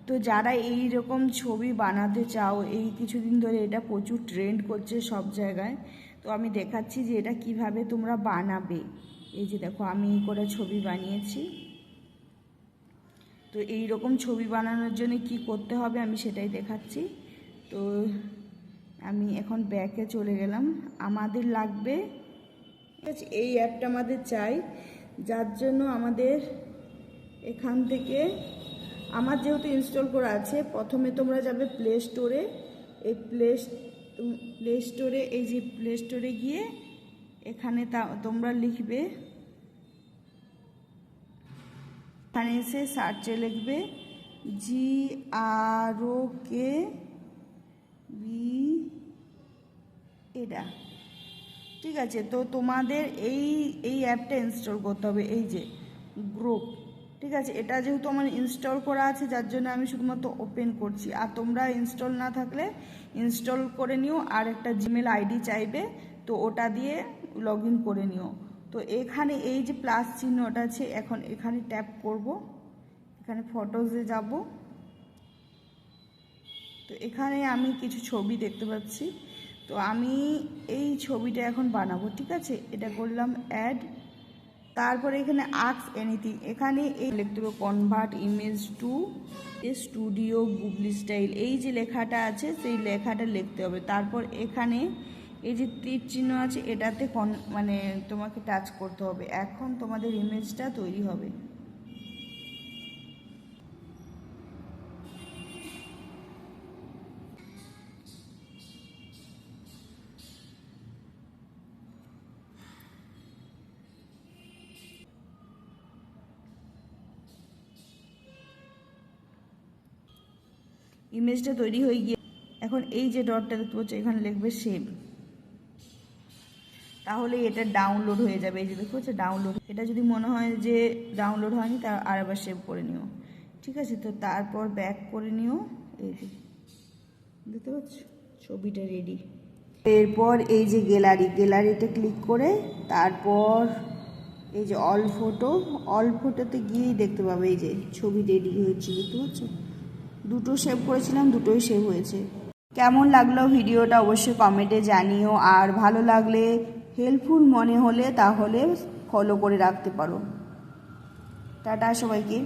তো যারা এই রকম ছবি বানাতে চাও, এই কিছুদিন ধরে এটা প্রচুর ট্রেন্ড করছে সব জায়গায়, তো আমি দেখাচ্ছি যে এটা কিভাবে তোমরা বানাবে। এই যে দেখো আমি এই করে ছবি বানিয়েছি। তো এই রকম ছবি বানানোর জন্য কি করতে হবে আমি সেটাই দেখাচ্ছি। তো আমি এখন ব্যাকে চলে গেলাম। আমাদের লাগবে, ঠিক আছে, এই অ্যাপটা আমাদের চাই, যার জন্য আমাদের এখান থেকে, আমার যেহেতু ইনস্টল করা আছে, প্রথমে তোমরা যাবে প্লে স্টোরে। এই প্লে স্টোরে, এই যে প্লে স্টোরে গিয়ে এখানে তোমরা লিখবে, এখানে এসে সার্চে লিখবে GROK এটা, ঠিক আছে। তো তোমাদের এই অ্যাপটা ইনস্টল করতে হবে, এই যে গ্রুপ, ঠিক আছে। এটা যেহেতু আমার ইনস্টল করা আছে যার জন্য আমি শুধুমাত্র ওপেন করছি, আর তোমরা ইনস্টল না থাকলে ইনস্টল করে নিও। আর একটা জিমেল আইডি চাইবে, তো ওটা দিয়ে লগ ইন করে নিও। তো এখানে এই যে প্লাস চিহ্নটা আছে, এখন এখানে ট্যাপ করব, এখানে ফটোজে যাব। তো এখানে আমি কিছু ছবি দেখতে পাচ্ছি, তো আমি এই ছবিটা এখন বানাবো, ঠিক আছে। এটা করলাম অ্যাড, তারপরে এখানে আস্ক এনিথিং, এখানে এই লিখতে হবে convert image to studio googly style, এই যে লেখাটা আছে সেই লেখাটা লিখতে হবে। তারপর এখানে এই যে তীর চিহ্ন আছে এটাতে মানে তোমাকে টাচ করতে হবে। এখন তোমাদের ইমেজটা তৈরি হবে। ইমেজটা তৈরি হয়ে গিয়ে এখন এই যে ডটটা দেখতে পাচ্ছ এখানে লিখবে সেভ, তাহলে এটা ডাউনলোড হয়ে যাবে। এই যে দেখো হচ্ছে ডাউনলোড, এটা যদি মনে হয় যে ডাউনলোড হয়নি তা আরেকবার সেভ করে নিও, ঠিক আছে। তো তারপর ব্যাক করে নিও, এই যে দেখতে পাচ্ছ ছবিটা রেডি। এরপর এই যে গ্যালারিতে ক্লিক করে তারপর এই যে অল ফটোতে গিয়েই দেখতে পাবে এই যে ছবি রেডি হয়েছে, দেখতে পাচ্ছ। দুটো সেভ করেছিলাম, দুটোই সেভ হয়েছে। কেমন লাগলো ভিডিওটা অবশ্যই কমেন্টে জানিও, আর ভালো লাগলে, হেল্পফুল মনে হলে তাহলে ফলো করে রাখতে পারো। টাটা সবাইকে।